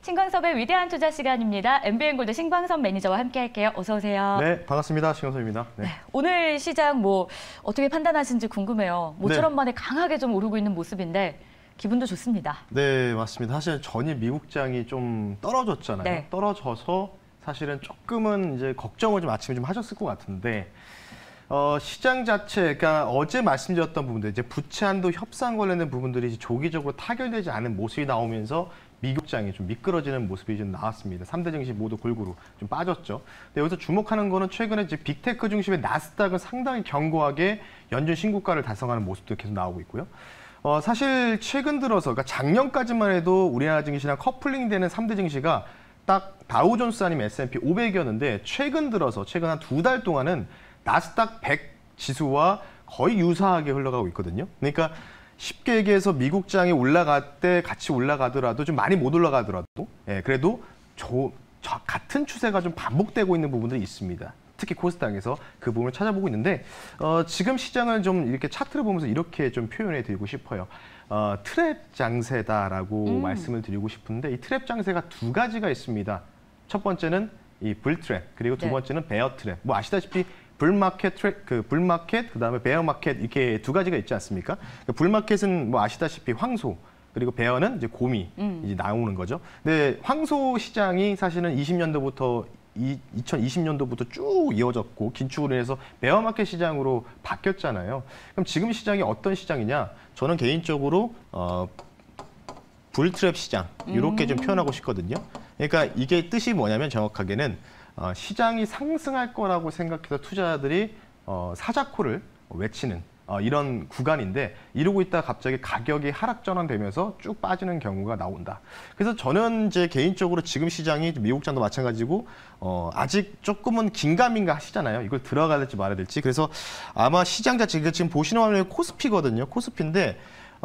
신광섭의 위대한 투자 시간입니다. MBN골드 신광섭 매니저와 함께할게요. 어서 오세요. 네, 반갑습니다. 신광섭입니다. 네, 오늘 시장 어떻게 판단하시는지 궁금해요. 모처럼 만에 강하게 좀 오르고 있는 모습인데 기분도 좋습니다. 네, 맞습니다. 사실 전일 미국장이 좀 떨어졌잖아요. 네. 떨어져서 사실은 조금은 이제 걱정을 좀 아침에 좀 하셨을 것 같은데 시장 자체, 그러니까 어제 말씀드렸던 부분들, 이제 부채 한도 협상 관련된 부분들이 이제 조기적으로 타결되지 않은 모습이 나오면서 미국장이 좀 미끄러지는 모습이 좀 나왔습니다. 3대 증시 모두 골고루 좀 빠졌죠. 근데 여기서 주목하는 거는 최근에 이제 빅테크 중심의 나스닥은 상당히 견고하게 연준 신고가를 달성하는 모습도 계속 나오고 있고요. 사실 최근 들어서, 그러니까 작년까지만 해도 우리나라 증시랑 커플링되는 3대 증시가 딱 다우존스 아니면 S&P 500이었는데 최근 들어서 최근 한 2달 동안은 나스닥 100 지수와 거의 유사하게 흘러가고 있거든요. 그러니까 쉽게 얘기해서 미국장이 올라갈 때 같이 올라가더라도 좀 많이 못 올라가더라도 그래도 같은 추세가 좀 반복되고 있는 부분들이 있습니다. 특히 코스닥에서 그 부분을 찾아보고 있는데 지금 시장을 좀 이렇게 차트를 보면서 이렇게 좀 표현해 드리고 싶어요. 트랩 장세다라고 말씀을 드리고 싶은데 이 트랩 장세가 두 가지가 있습니다. 첫 번째는 이 불트랩, 그리고 두 번째는 베어 트랩. 아시다시피 불마켓, 불마켓, 그다음에 베어 마켓 이렇게 두 가지가 있지 않습니까? 불마켓은 아시다시피 황소, 그리고 베어는 이제 곰이 이제 나오는 거죠. 근데 황소 시장이 사실은 2020년도부터 쭉 이어졌고 긴축으로 인해서 베어마켓 시장으로 바뀌었잖아요. 그럼 지금 시장이 어떤 시장이냐? 저는 개인적으로 불트랩 시장 이렇게 좀 표현하고 싶거든요. 그러니까 이게 뜻이 뭐냐면 정확하게는 시장이 상승할 거라고 생각해서 투자자들이 사자코를 외치는 이런 구간인데 이러고 있다가 갑자기 가격이 하락 전환되면서 쭉 빠지는 경우가 나온다. 그래서 저는 이제 개인적으로 지금 시장이 미국장도 마찬가지고 아직 조금은 긴가민가 하시잖아요. 이걸 들어가야 될지 말아야 될지. 그래서 아마 시장 자체가 지금 보시는 화면에 코스피거든요. 코스피인데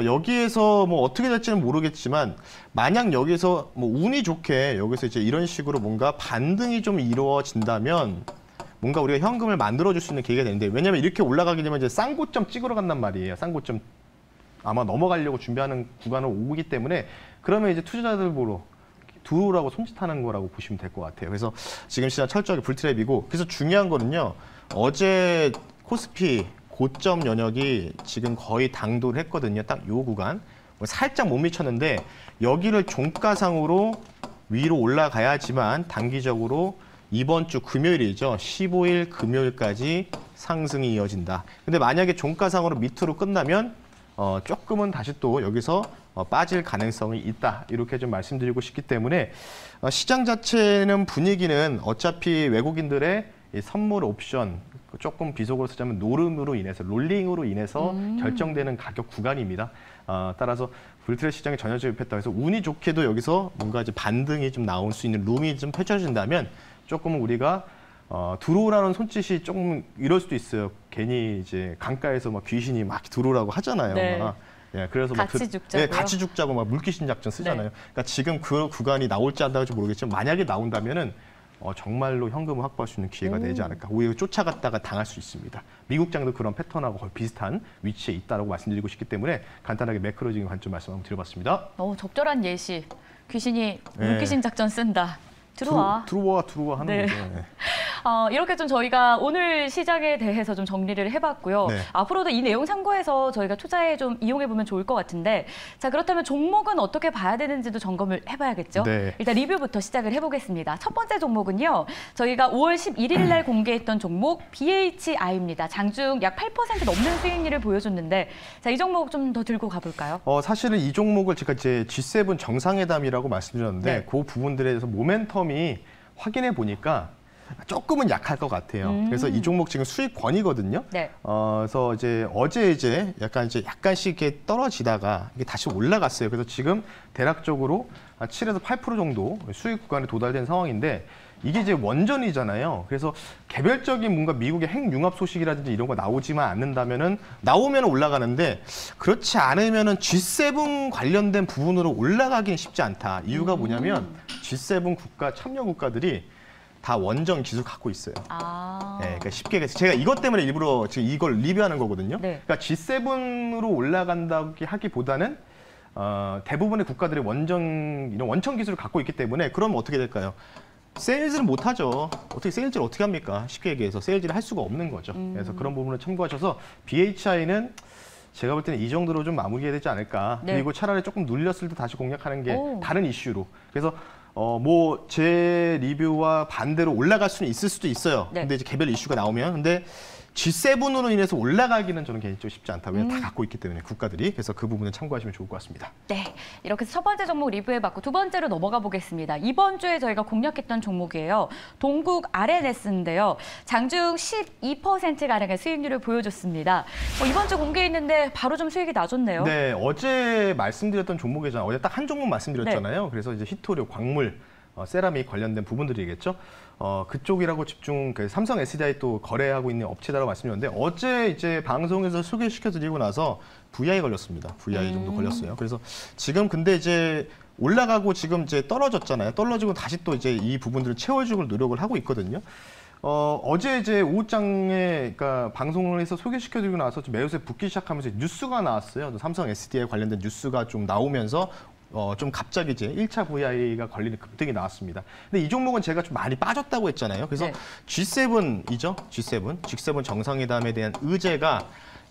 여기에서 어떻게 될지는 모르겠지만 만약 여기서 운이 좋게 여기서 이제 이런 식으로 뭔가 반등이 좀 이루어진다면 뭔가 우리가 현금을 만들어줄 수 있는 계기가 되는데 왜냐하면 이렇게 올라가게 되면 이제 쌍고점 찍으러 간단 말이에요. 쌍고점 아마 넘어가려고 준비하는 구간을 오기 때문에 그러면 이제 투자자들 보러 들어오라고 손짓하는 거라고 보시면 될 것 같아요. 그래서 지금 시장 철저하게 불트랩이고 그래서 중요한 거는요. 어제 코스피 고점 연역이 지금 거의 당도를 했거든요. 딱 요 구간. 살짝 못 미쳤는데 여기를 종가상으로 위로 올라가야지만 단기적으로 이번 주 금요일이죠. 15일 금요일까지 상승이 이어진다. 근데 만약에 종가상으로 밑으로 끝나면 조금은 다시 또 여기서 빠질 가능성이 있다. 이렇게 좀 말씀드리고 싶기 때문에 시장 자체는 분위기는 어차피 외국인들의 이 선물 옵션 조금 비속어로 쓰자면 노름으로 인해서 롤링으로 인해서 결정되는 가격 구간입니다. 따라서 불트랩 시장이 전혀 접했다 해서 운이 좋게도 여기서 뭔가 이제 반등이 좀 나올 수 있는 룸이 좀 펼쳐진다면 조금은 우리가 들어오라는 손짓이 조금 이럴 수도 있어요. 괜히 이제 강가에서 귀신이 막 들어오라고 하잖아요. 네. 그래서 같이 죽자고요? 같이 죽자고 물귀신 작전 쓰잖아요. 네. 그러니까 지금 그 구간이 나올지 안 나올지 모르겠지만 만약에 나온다면은 정말로 현금을 확보할 수 있는 기회가 되지 않을까. 오히려 쫓아갔다가 당할 수 있습니다. 미국장도 그런 패턴하고 거의 비슷한 위치에 있다고 말씀드리고 싶기 때문에 간단하게 매크로적인 관점 말씀 한번 드려봤습니다. 적절한 예시. 귀신이 물귀신 작전 쓴다. 들어와 하는 네. 거죠. 네. 이렇게 좀 저희가 오늘 시장에 대해서 좀 정리를 해봤고요. 네. 앞으로도 이 내용 참고해서 저희가 투자에 좀 이용해보면 좋을 것 같은데 자 그렇다면 종목은 어떻게 봐야 되는지도 점검을 해봐야겠죠. 네. 일단 리뷰부터 시작을 해보겠습니다. 첫 번째 종목은요. 저희가 5월 11일 날 공개했던 종목 BHI입니다. 장중 약 8% 넘는 수익률을 보여줬는데 자, 이 종목 좀 더 들고 가볼까요? 사실은 이 종목을 제가 이제 G7 정상회담이라고 말씀드렸는데 네. 그 부분들에 대해서 모멘텀이 확인해 보니까 조금은 약할 것 같아요. 그래서 이 종목 지금 수익권이거든요. 네. 그래서 어제 약간씩 이렇게 떨어지다가 이게 다시 올라갔어요. 그래서 지금 대략적으로 7에서 8% 정도 수익 구간에 도달된 상황인데 이게 이제 원전이잖아요. 그래서 개별적인 뭔가 미국의 핵융합 소식이라든지 이런 거 나오지만 않는다면은 나오면 올라가는데 그렇지 않으면은 G7 관련된 부분으로 올라가기는 쉽지 않다. 이유가 뭐냐면 G7 참여 국가들이 다 원전 기술 갖고 있어요. 그러니까 쉽게 해서 제가 이것 때문에 일부러 지금 이걸 리뷰하는 거거든요. 네. 그러니까 G7으로 올라간다고 하기보다는 대부분의 국가들이 이런 원천 기술을 갖고 있기 때문에 그러면 어떻게 될까요? 세일즈를 못하죠. 어떻게 세일즈를 어떻게 합니까? 쉽게 얘기해서 세일즈를 할 수가 없는 거죠. 그래서 그런 부분을 참고하셔서 BHI는 제가 볼 때는 이 정도로 좀 마무리해야 되지 않을까. 네. 그리고 차라리 조금 눌렸을 때 다시 공략하는 게 오. 다른 이슈로. 그래서 뭐 제 리뷰와 반대로 올라갈 수는 있을 수도 있어요. 네. 근데 이제 개별 이슈가 나오면. 근데 G7으로 인해서 올라가기는 저는 개인적으로 쉽지 않다. 왜냐면 다 갖고 있기 때문에 국가들이. 그래서 그 부분은 참고하시면 좋을 것 같습니다. 네, 이렇게 해서 첫 번째 종목 리뷰해봤고 두 번째로 넘어가 보겠습니다. 이번 주에 저희가 공략했던 종목이에요. 동국 RNS인데요. 장중 12%가량의 수익률을 보여줬습니다. 이번 주 공개했는데 바로 좀 수익이 나줬네요. 네, 어제 말씀드렸던 종목이잖아요. 어제 딱 한 종목 말씀드렸잖아요. 네. 그래서 이제 히토류, 광물, 세라믹 관련된 부분들이겠죠. 그쪽이라고 삼성 SDI 또 거래하고 있는 업체다라고 말씀드렸는데 어제 이제 방송에서 소개시켜드리고 나서 VI 걸렸습니다. VI 정도 걸렸어요. 그래서 지금 근데 이제 올라가고 지금 이제 떨어졌잖아요. 떨어지고 다시 또 이제 이 부분들을 채워주고 노력을 하고 있거든요. 어제 이제 오후장에 그러니까 방송을 해서 소개시켜드리고 나서 좀 매수세 붙기 시작하면서 뉴스가 나왔어요. 삼성 SDI 관련된 뉴스가 좀 나오면서 좀 갑자기 이제 1차 VI가 걸리는 급등이 나왔습니다. 근데 이 종목은 제가 좀 많이 빠졌다고 했잖아요. 그래서 네. G7이죠. G7 정상회담에 대한 의제가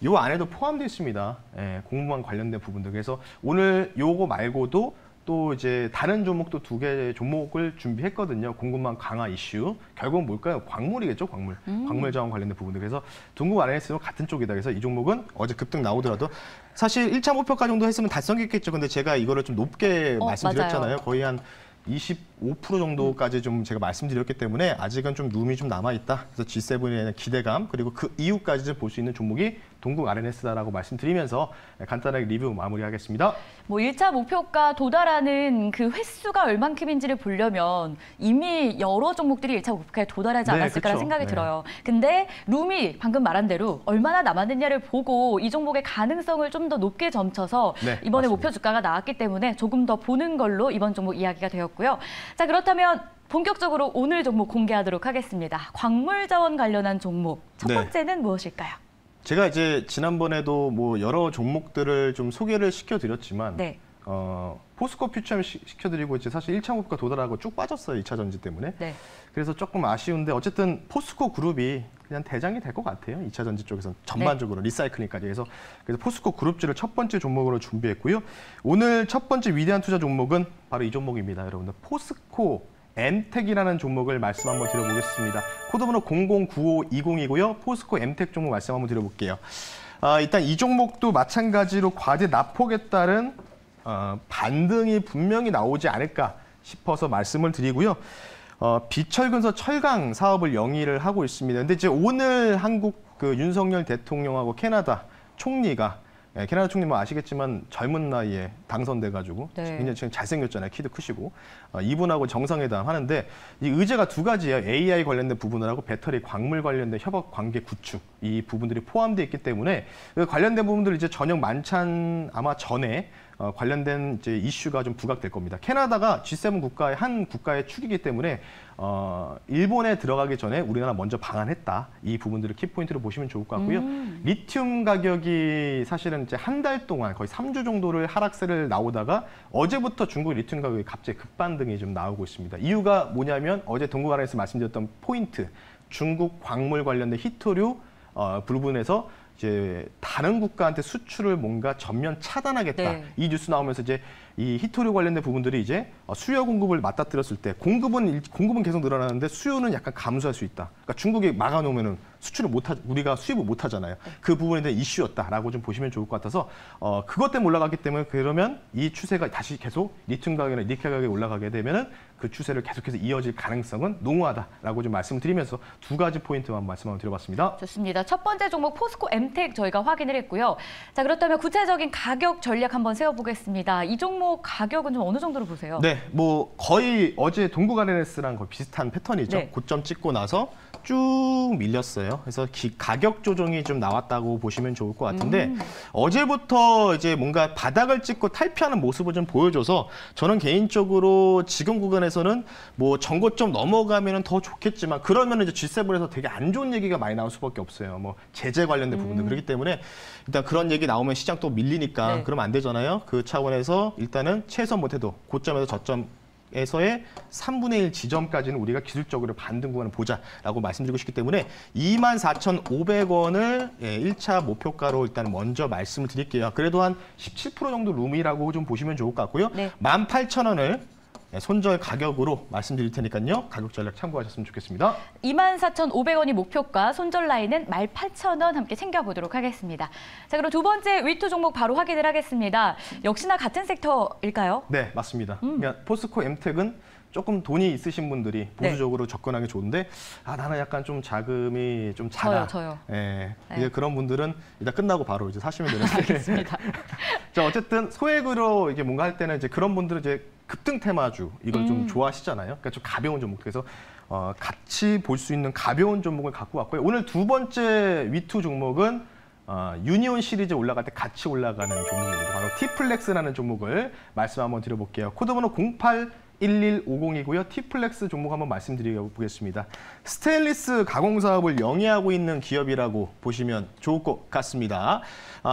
요 안에도 포함되어 있습니다. 예, 공무원 관련된 부분들. 그래서 오늘 요거 말고도 또 이제 다른 종목도 2개 종목을 준비했거든요. 공급망 강화 이슈. 결국은 뭘까요? 광물이겠죠, 광물. 광물 자원 관련된 부분들. 그래서 동국 RNS는 같은 쪽이다. 그래서 이 종목은 어제 급등 나오더라도 사실 1차 목표가 정도 했으면 달성했겠죠. 근데 제가 이거를 좀 높게 말씀드렸잖아요. 맞아요. 거의 한 25% 정도까지 좀 제가 말씀드렸기 때문에 아직은 좀 룸이 좀 남아있다. 그래서 G7에 대한 기대감 그리고 그 이후까지 볼 수 있는 종목이 동국 RNS다라고 말씀드리면서 간단하게 리뷰 마무리하겠습니다. 뭐 1차 목표가 도달하는 그 횟수가 얼만큼인지를 보려면 이미 여러 종목들이 1차 목표에 도달하지 네, 않았을까라는 그쵸. 생각이 네. 들어요. 근데 룸이 방금 말한 대로 얼마나 남았느냐를 보고 이 종목의 가능성을 좀 더 높게 점쳐서 네, 이번에 맞습니다. 목표 주가가 나왔기 때문에 조금 더 보는 걸로 이번 종목 이야기가 되었고요. 자, 그렇다면 본격적으로 오늘 종목 공개하도록 하겠습니다. 광물 자원 관련한 종목. 첫 네. 번째는 무엇일까요? 제가 이제 지난번에도 뭐 여러 종목들을 좀 소개를 시켜드렸지만 네. 포스코 퓨처엠 시켜드리고 이제 사실 1차 목표가 도달하고 쭉 빠졌어요. 2차 전지 때문에. 네. 그래서 조금 아쉬운데 어쨌든 포스코 그룹이 그냥 대장이 될 것 같아요. 2차 전지 쪽에서 전반적으로 리사이클링까지 해서. 그래서 포스코 그룹주를 첫 번째 종목으로 준비했고요. 오늘 첫 번째 위대한 투자 종목은 바로 이 종목입니다. 여러분들 포스코 엠텍이라는 종목을 말씀 한번 드려보겠습니다. 코드번호 009520이고요. 포스코 엠텍 종목 말씀 한번 드려볼게요. 일단 이 종목도 마찬가지로 과제 납폭에 따른 반등이 분명히 나오지 않을까 싶어서 말씀을 드리고요. 비철근서 철강 사업을 영위를 하고 있습니다. 근데 이제 오늘 한국 윤석열 대통령하고 캐나다 총리가 캐나다 총리 뭐 아시겠지만 젊은 나이에 당선돼가지고 네. 굉장히 지금 잘생겼잖아요. 키도 크시고 이분하고 정상회담 하는데 이 의제가 2가지예요. AI 관련된 부분을 하고 배터리 광물 관련된 협업 관계 구축 이 부분들이 포함되어 있기 때문에 그 관련된 부분들 이제 저녁 만찬 아마 전에 관련된 이제 이슈가 좀 부각될 겁니다. 캐나다가 G7 국가의 한 국가의 축이기 때문에 일본에 들어가기 전에 우리나라 먼저 방한했다. 이 부분들을 키포인트로 보시면 좋을 것 같고요. 리튬 가격이 사실은 이제 한 달 동안 거의 3주 정도를 하락세를 나오다가 어제부터 중국 리튬 가격이 갑자기 급반등이 좀 나오고 있습니다. 이유가 뭐냐면 어제 동국 RNS 말씀드렸던 포인트, 중국 광물 관련된 히토류 부분에서 이제 다른 국가한테 수출을 뭔가 전면 차단하겠다. 네. 이 뉴스 나오면서 이제 이 히토류 관련된 부분들이 이제 수요 공급을 맞닥뜨렸을 때 공급은 계속 늘어나는데 수요는 약간 감소할 수 있다. 그러니까 중국이 막아놓으면은 수출을 우리가 수입을 못 하잖아요. 그 부분에 대한 이슈였다라고 좀 보시면 좋을 것 같아서 그것 때문에 올라가기 때문에 그러면 이 추세가 다시 계속 리튬 가격이나 니켈 가격이 올라가게 되면은 그 추세를 계속해서 이어질 가능성은 농후하다라고 좀 말씀드리면서 2가지 포인트만 말씀 한번 드려봤습니다. 좋습니다. 첫 번째 종목 포스코 엠텍 저희가 확인을 했고요. 자, 그렇다면 구체적인 가격 전략 한번 세워보겠습니다. 이 종목 종목 가격은 좀 어느 정도로 보세요? 네, 뭐 거의 어제 동구가레네스랑 거의 비슷한 패턴이죠. 네. 고점 찍고 나서 쭉 밀렸어요. 그래서 가격 조정이 좀 나왔다고 보시면 좋을 것 같은데 어제부터 이제 뭔가 바닥을 찍고 탈피하는 모습을 좀 보여줘서 저는 개인적으로 지금 구간에서는 뭐 전고점 넘어가면은 더 좋겠지만 그러면 이제 G7에서 되게 안 좋은 얘기가 많이 나올 수밖에 없어요. 뭐 제재 관련된 부분들 그렇기 때문에 일단 그런 얘기 나오면 시장 또 밀리니까 네. 그러면 안 되잖아요. 그 차원에서 일단은 최소 못해도 고점에서 저점 에서의 3분의 1 지점까지는 우리가 기술적으로 반등 구간을 보자라고 말씀드리고 싶기 때문에 24,500원을 1차 목표가로 일단 먼저 말씀을 드릴게요. 그래도 한 17% 정도 룸이라고 좀 보시면 좋을 것 같고요. 네. 18,000원을 손절 가격으로 말씀드릴 테니까요. 가격 전략 참고하셨으면 좋겠습니다. 24,500원이 목표가, 손절 라인은 18,000원 함께 챙겨보도록 하겠습니다. 자, 그럼 두 번째 위투 종목 바로 확인을 하겠습니다. 역시나 같은 섹터일까요? 네, 맞습니다. 그러니까 포스코 엠텍은 조금 돈이 있으신 분들이 보수적으로 접근하기 좋은데 나는 약간 좀 자금이 좀 작아. 저요. 예, 네. 이제 그런 분들은 일단 끝나고 바로 이제 사시면 되는데. 알겠습니다. 자, 어쨌든 소액으로 이게 뭔가 할 때는 이제 그런 분들은 이제 급등 테마주 이걸 좀 좋아하시잖아요. 그러니까 좀 가벼운 종목. 그래서 같이 볼 수 있는 가벼운 종목을 갖고 왔고요. 오늘 두 번째 위투 종목은 유니온 시리즈 올라갈 때 같이 올라가는 종목입니다. 바로 T플렉스라는 종목을 말씀 한번 드려볼게요. 코드번호 081150이고요. T플렉스 종목 한번 말씀드려보겠습니다. 스테인리스 가공 사업을 영위하고 있는 기업이라고 보시면 좋을 것 같습니다.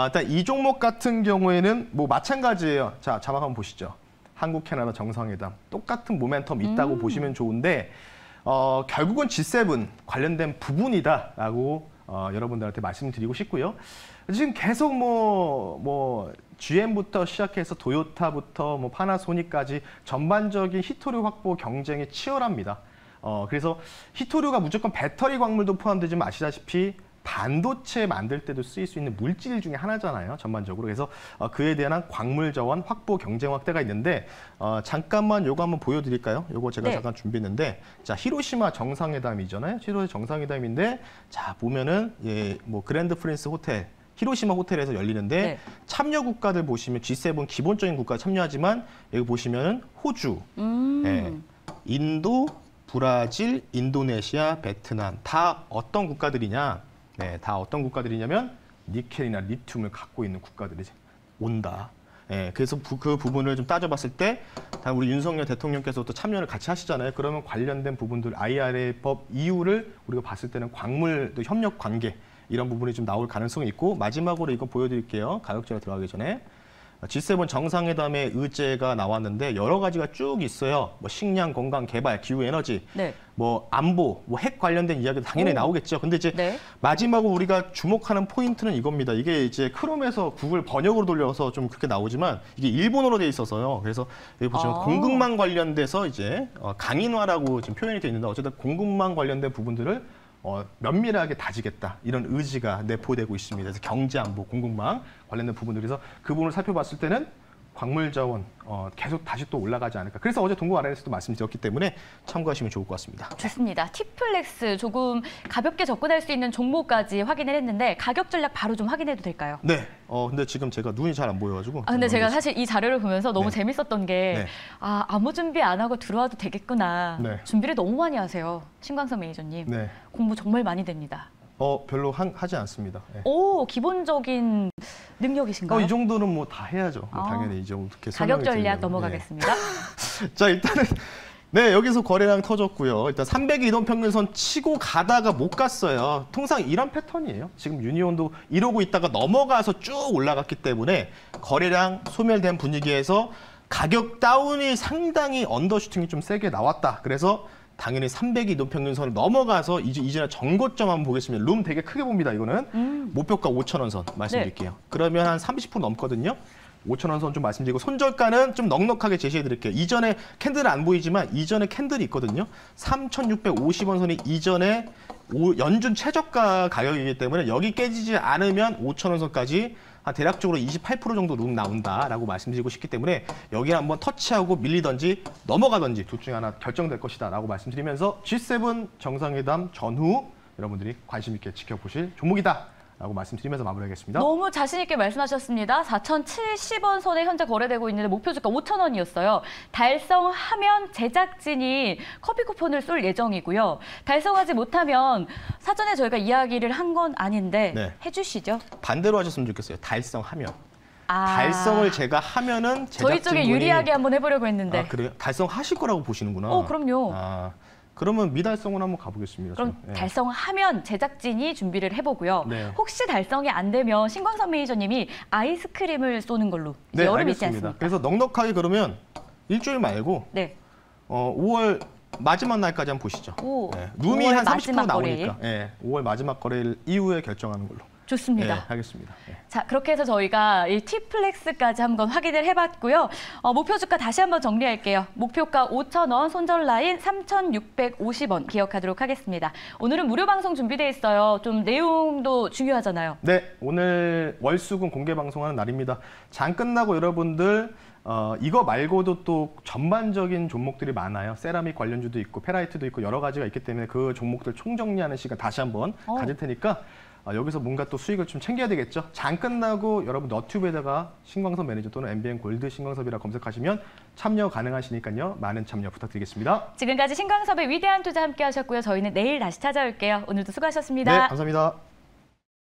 일단 이 종목 같은 경우에는 뭐 마찬가지예요. 자, 자막 한번 보시죠. 한국 캐나다 정상회담 똑같은 모멘텀 있다고 보시면 좋은데 결국은 G7 관련된 부분이다라고 여러분들한테 말씀드리고 싶고요. 지금 계속 뭐 GM부터 시작해서 도요타부터 뭐 파나소닉까지 전반적인 히토류 확보 경쟁이 치열합니다. 그래서 히토류가 무조건 배터리 광물도 포함되지만 아시다시피 반도체 만들 때도 쓰일 수 있는 물질 중에 하나잖아요, 전반적으로. 그래서 그에 대한 광물 자원 확보 경쟁 확대가 있는데 잠깐만 요거 한번 보여드릴까요? 요거 제가 네. 잠깐 준비했는데 자, 히로시마 정상회담이잖아요. 히로시마 정상회담인데 자, 보면은 뭐 그랜드 프린스 호텔 히로시마 호텔에서 열리는데 네. 참여 국가들 보시면 G7 기본적인 국가 참여하지만 여기 보시면은 호주, 인도, 브라질, 인도네시아, 베트남 다 어떤 국가들이냐? 네, 다 어떤 국가들이냐면 니켈이나 리튬을 갖고 있는 국가들이 온다. 그래서 그 부분을 좀 따져봤을 때 우리 윤석열 대통령께서 또 참여를 같이 하시잖아요. 그러면 관련된 부분들 IRA법 이후를 우리가 봤을 때는 광물 또 협력 관계 이런 부분이 좀 나올 가능성이 있고 마지막으로 이거 보여드릴게요. 가격제가 들어가기 전에. G7 정상회담의 의제가 나왔는데 여러 가지가 쭉 있어요. 뭐 식량, 건강, 개발, 기후, 에너지, 네. 뭐 안보, 뭐 핵 관련된 이야기도 당연히 나오겠죠. 근데 이제 네. 마지막으로 우리가 주목하는 포인트는 이겁니다. 이게 이제 크롬에서 구글 번역으로 돌려서 좀 그렇게 나오지만 이게 일본어로 돼 있어서요. 그래서 여기 보시면 공급망 관련돼서 이제 강인화라고 지금 표현이 돼 있는데 어쨌든 공급망 관련된 부분들을 면밀하게 다지겠다 이런 의지가 내포되고 있습니다. 그래서 경제 안보, 공급망 관련된 부분들 그래서 그 부분을 살펴봤을 때는 광물 자원 계속 다시 또 올라가지 않을까. 그래서 어제 동구 아래에서도 말씀드렸기 때문에 참고하시면 좋을 것 같습니다. 좋습니다. T플렉스 조금 가볍게 접근할 수 있는 종목까지 확인을 했는데 가격 전략 바로 좀 확인해도 될까요? 네. 근데 지금 제가 눈이 잘 안 보여가지고. 근데 제가 사실 이 자료를 보면서 너무 네. 재밌었던 게 네. 아무 준비 안 하고 들어와도 되겠구나. 네. 준비를 너무 많이 하세요. 신광섭 매니저님. 네. 공부 정말 많이 됩니다. 별로 하지 않습니다. 네. 오, 기본적인 능력이신가요? 이 정도는 뭐 다 해야죠. 당연히 이 정도 이렇게 가격 설명을 전략 드리려면. 넘어가겠습니다. 네. 자, 일단은 네, 여기서 거래량 터졌고요. 일단 300의 이동평균선 치고 가다가 못 갔어요. 통상 이런 패턴이에요. 지금 유니온도 이러고 있다가 넘어가서 쭉 올라갔기 때문에 거래량 소멸된 분위기에서 가격 다운이 상당히 언더슈팅이 좀 세게 나왔다. 그래서 당연히 300의 이동평균선을 넘어가서 이전에 전고점 한번 보겠습니다. 룸 되게 크게 봅니다. 이거는 목표가 5,000원 선 말씀드릴게요. 네. 그러면 한 30% 넘거든요. 5,000원 선 좀 말씀드리고 손절가는 좀 넉넉하게 제시해드릴게요. 이전에 캔들은 안 보이지만 이전에 캔들이 있거든요. 3,650원 선이 이전에 연준 최저가 가격이기 때문에 여기 깨지지 않으면 5,000원 선까지 대략적으로 28% 정도 룸 나온다라고 말씀드리고 싶기 때문에 여기 한번 터치하고 밀리든지 넘어가든지 둘 중에 하나 결정될 것이다라고 말씀드리면서 G7 정상회담 전후 여러분들이 관심 있게 지켜보실 종목이다. 라고 말씀드리면서 마무리하겠습니다. 너무 자신 있게 말씀하셨습니다. 4,070원 선에 현재 거래되고 있는데 목표 주가 5,000원이었어요. 달성하면 제작진이 커피 쿠폰을 쏠 예정이고요. 달성하지 못하면 사전에 저희가 이야기를 한 건 아닌데 네. 해주시죠. 반대로 하셨으면 좋겠어요. 달성하면. 아, 달성을 제가 하면은 저희 쪽에 제작진분이 유리하게 한번 해보려고 했는데. 아, 그래요? 달성하실 거라고 보시는구나. 그럼요. 아, 그러면 미달성을 한번 가보겠습니다. 그럼 저. 예. 달성하면 제작진이 준비를 해보고요. 네. 혹시 달성이 안 되면 신광선 매니저님이 아이스크림을 쏘는 걸로. 네, 여름 있지 알겠습니다. 않습니까? 그래서 넉넉하게 그러면 일주일 말고 네. 5월 마지막 날까지 한번 보시죠. 오, 예, 룸이 5월 한 30% 마지막 나오니까 5월 마지막 거래일 이후에 결정하는 걸로. 좋습니다. 예, 하겠습니다. 예. 자, 그렇게 해서 저희가 이 T플렉스까지 한번 확인을 해봤고요. 목표 주가 다시 한번 정리할게요. 목표가 5,000원, 손절 라인 3,650원 기억하도록 하겠습니다. 오늘은 무료 방송 준비돼 있어요. 좀 내용도 중요하잖아요. 네, 오늘 월수금 공개 방송하는 날입니다. 장 끝나고 여러분들 이거 말고도 또 전반적인 종목들이 많아요. 세라믹 관련주도 있고 페라이트도 있고 여러 가지가 있기 때문에 그 종목들 총정리하는 시간 다시 한번 가질 테니까 여기서 뭔가 또 수익을 좀 챙겨야 되겠죠. 장 끝나고 여러분 너튜브에다가 신광섭 매니저 또는 MBN 골드 신광섭이라 검색하시면 참여 가능하시니까요. 많은 참여 부탁드리겠습니다. 지금까지 신광섭의 위대한 투자 함께 하셨고요. 저희는 내일 다시 찾아올게요. 오늘도 수고하셨습니다. 네, 감사합니다.